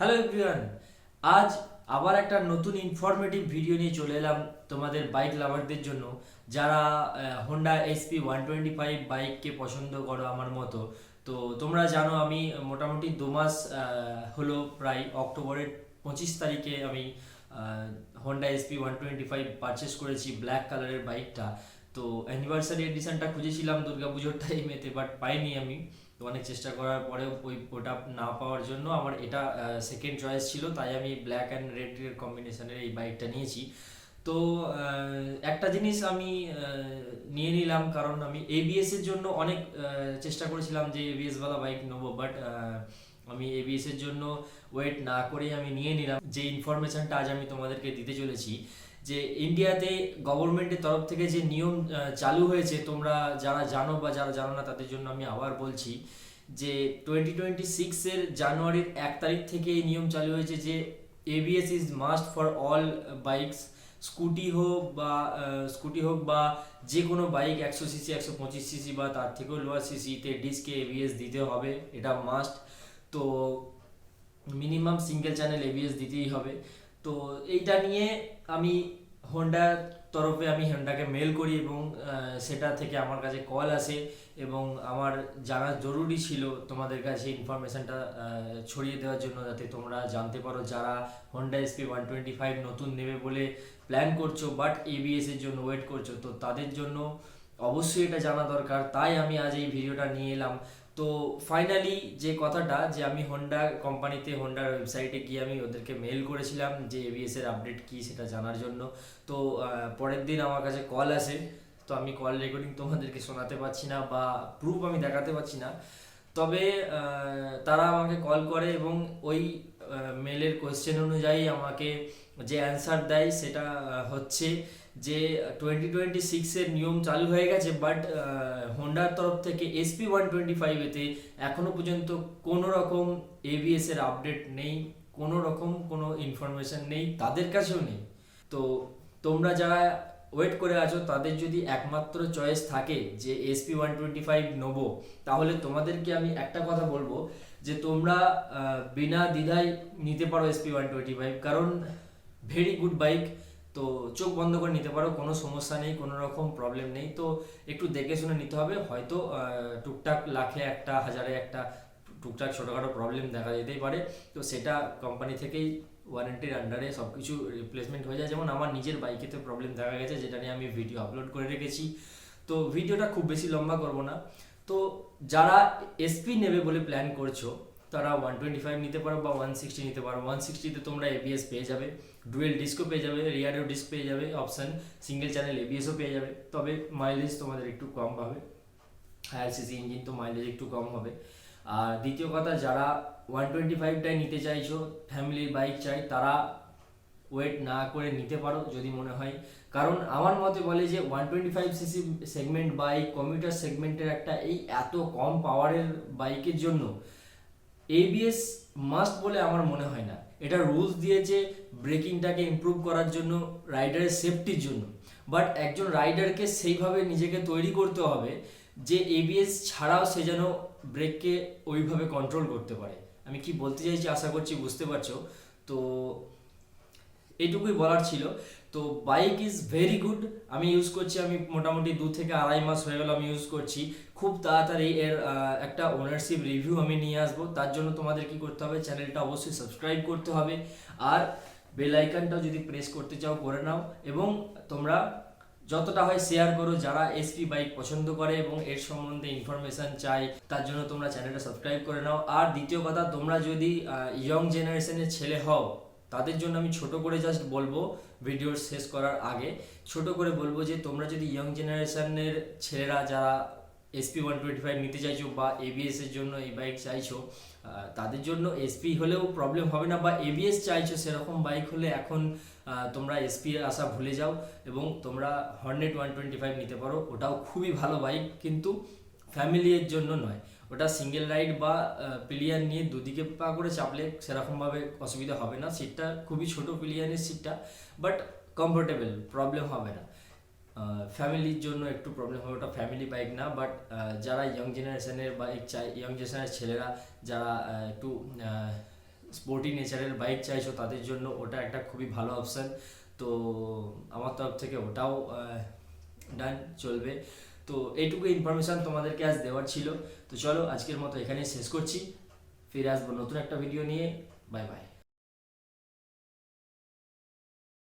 Hello everyone, আজ আবার একটা নতুন ইনফরমেটিভ ভিডিও নিয়ে চলে এলাম তোমাদের বাইক লাভারদের জন্য, যারা হোন্ডা এসপি 125 বাইককে পছন্দ করো আমার মতো। তো তোমরা জানো আমি মোটামুটি 2 মাস হলো, প্রায় অক্টোবরের 25 তারিখে আমি হোন্ডা এসপি 125 পারচেস করেছি, ব্ল্যাক কালারের বাইকটা। তো অ্যানিভার্সারি এডিশনটা খুঁজেছিলাম দুর্গাপুজোর টাইমেতে, বাট পাইনি আমি। তো অনেক চেষ্টা করার পরেও ওটা না পাওয়ার জন্য আমার এটা সেকেন্ড চয়েস ছিল, তাই আমি ব্ল্যাক অ্যান্ড রেড এর কম্বিনেশনের এই বাইকটা নিয়েছি। তো একটা জিনিস আমি নিয়ে নিলাম, কারণ আমি এবিএস এর জন্য অনেক চেষ্টা করেছিলাম যে এবিএস ওয়ালা বাইক নেবো, বাট আমি এবিএস এর জন্য ওয়েট না করেই আমি নিয়ে নিলাম। যে ইনফরমেশনটা আজ আমি তোমাদেরকে দিতে চলেছি, যে ইন্ডিয়াতে গভর্নমেন্টের তরফ থেকে যে নিয়ম চালু হয়েছে, তোমরা যারা জানো বা যারা জানো না তাদের জন্য আমি আবার বলছি, যে 2026 এর জানুয়ারির 1 তারিখ থেকে এই নিয়ম চালু হয়েছে যে ABS is must for all bikes. Scooty হোক বা যে কোনো বাইক 100 সিসি, 125 সিসি বা তার থেকেও লোয়ার সিসিতে ডিস্কে এবিএস দিতে হবে, এটা মাস্ট। তো মিনিমাম সিঙ্গেল চ্যানেল এবিএস দিতেই হবে। তো এইটা নিয়ে আমি হোন্ডার তরফে আমি হোন্ডাকে মেল করি, এবং সেটা থেকে আমার কাছে কল আসে, এবং আমার জানা জরুরি ছিল তোমাদের কাছে ইনফরমেশনটা ছড়িয়ে দেওয়ার জন্য, যাতে তোমরা জানতে পারো যারা হোন্ডা এসপি 125 নতুন নেবে বলে প্ল্যান করছো, বাট এবিএস এর জন্য ওয়েট করছো, তো তাদের জন্য অবশ্যই এটা জানা দরকার। তাই আমি আজ এই ভিডিওটা নিয়ে এলাম। তো ফাইনালি যে কথাটা, যে আমি হোন্ডা কোম্পানিতে, হোন্ডার ওয়েবসাইটে গিয়ে আমি ওদেরকে মেল করেছিলাম যে এবিএস এর আপডেট কি সেটা জানার জন্য। তো পরের দিন আমার কাছে কল আসে। তো আমি কল রেকর্ডিং তোমাদেরকে শোনাতে পারছি না, বা প্রুফ আমি দেখাতে পারছি না। তবে তারা আমাকে কল করে এবং ওই মেলের কোয়েশ্চেন অনুযায়ী আমাকে যে অ্যান্সার দেয় সেটা হচ্ছে যে 2026 এর নিয়ম চালু হয়ে গেছে, বাট হোন্ডার তরফ থেকে এসপি 125 এতে এখনো পর্যন্ত কোনো রকম এবিএস এর আপডেট নেই, কোনো রকম কোনো ইনফরমেশন নেই, তাদের কাছেও নেই। তো তোমরা যারা ওয়েট করে আছো, তাদের যদি একমাত্র চয়েস থাকে যে এসপি 125 নেবো, তাহলে তোমাদেরকে আমি একটা কথা বলবো, যে তোমরা বিনা দ্বিধায় নিতে পারো এসপি 125, কারণ ভেরি গুড বাইক। তো চোখ বন্ধ করে নিতে পারো, কোনো সমস্যা নেই, কোনো রকম প্রবলেম নেই। তো একটু দেখে শুনে নিতে হবে, হয়তো টুকটাক লাখে একটা, হাজারে একটা টুকটাক ছোটোখাটো প্রবলেম দেখা যেতেই পারে। তো সেটা কোম্পানি থেকেই ওয়ারেন্টির আন্ডারে সব কিছু রিপ্লেসমেন্ট হয়ে যায়। যেমন আমার নিজের বাইকেতে প্রবলেম দেখা গেছে, যেটা নিয়ে আমি ভিডিও আপলোড করে রেখেছি। তো ভিডিওটা খুব বেশি লম্বা করব না। তো যারা এসপি নেবে বলে প্ল্যান করছো, তারা 125 নিতে পারো বা 160 নিতে পারো। 160তে তোমরা এবিএস পেয়ে যাবে, ডুয়েল ডিস্কও পেয়ে যাবে, রিয়ারেও ডিস্ক পেয়ে যাবে অপশান, সিঙ্গেল চ্যানেল এবিএসও পেয়ে যাবে। তবে মাইলেজ তোমাদের একটু কম পাবে, হায়ার সিসি ইঞ্জিন, তো মাইলেজ একটু কম হবে। আর দ্বিতীয় কথা, যারা 125টাই নিতে চাইছো, ফ্যামিলির বাইক চাই, তারা ওয়েট না করে নিতে পারো যদি মনে হয়। কারণ আমার মতে বলে যে 125 সিসি সেগমেন্ট বাইক, কমিউটার সেগমেন্টের একটা এই এত কম পাওয়ারের বাইকের জন্য এবিএস মাস্ট বলে আমার মনে হয় না। এটা রুলস দিয়েছে ব্রেকিংটাকে ইমপ্রুভ করার জন্য, রাইডারের সেফটির জন্য, বাট একজন রাইডারকে সেইভাবে নিজেকে তৈরি করতে হবে যে এবিএস ছাড়াও সে যেন ব্রেককে ওইভাবে কন্ট্রোল করতে পারে। আমি কি বলতে চাইছি আশা করছি বুঝতে পারছো। তো এইটুকুই বলার ছিল। তো বাইক ইজ ভেরি গুড, আমি ইউজ করছি, আমি মোটামুটি 2 থেকে আড়াই মাস হয়ে গেল আমি ইউজ করছি। খুব তাড়াতাড়ি এর একটা ওনারশিপ রিভিউ আমি নিয়ে আসবো। তার জন্য তোমাদের কি করতে হবে, চ্যানেলটা অবশ্যই সাবস্ক্রাইব করতে হবে, আর বেল আইকনটাও যদি প্রেস করতে চাও করে নাও, এবং তোমরা যতটা হয় শেয়ার করো। যারা এসপি বাইক পছন্দ করে এবং এর সম্বন্ধে ইনফরমেশন চাই, তার জন্য তোমরা চ্যানেলটা সাবস্ক্রাইব করে নাও। আর দ্বিতীয় কথা, তোমরা যদি ইয়ং জেনারেশনের ছেলে হও, তাদের জন্য আমি ছোট করে জাস্ট বলবো, ভিডিও শেষ করার আগে ছোট করে বলবো, যে তোমরা যদি ইয়ং জেনারেশনের ছেলেরা যারা এসপি 125 নিতে চাইছো বা এবিএস এর জন্য এই বাইক চাইছো, তাদের জন্য এসপি হলেও প্রবলেম হবে না, বা এবিএস চাইছো সেরকম বাইক হলে এখন তোমরা এসপি আসা ভুলে যাও, এবং তোমরা হর্নেট 125 নিতে পারো। ওটাও খুবই ভালো বাইক, কিন্তু ফ্যামিলির জন্য নয়। ওটা সিঙ্গেল রাইড বা পিলিয়ান নিয়ে দুদিকে পা করে চাপলে সেরকমভাবে অসুবিধা হবে না। সিটটা খুবই ছোট পিলিয়ানের সিটটা, বাট কমফোর্টেবল, প্রবলেম হবে না। ফ্যামিলির জন্য একটু প্রবলেম হবে, ওটা ফ্যামিলি বাইক না। বাট যারা ইয়ং জেনারেশনের বাইক চাই, ইয়ং জেনারেশনের ছেলেরা যারা একটু স্পোর্টি নেচারের বাইক চাইছো তাদের জন্য ওটা একটা খুবই ভালো অপশান। তো আমার তরফ থেকে ওটাও ডান চলবে। তো এইটুকু ইনফরমেশান তোমাদেরকে আজ দেওয়ার ছিল। তো চলো আজকের মতো এখানেই শেষ করছি, ফিরে আসবো নতুন একটা ভিডিও নিয়ে। Bye bye.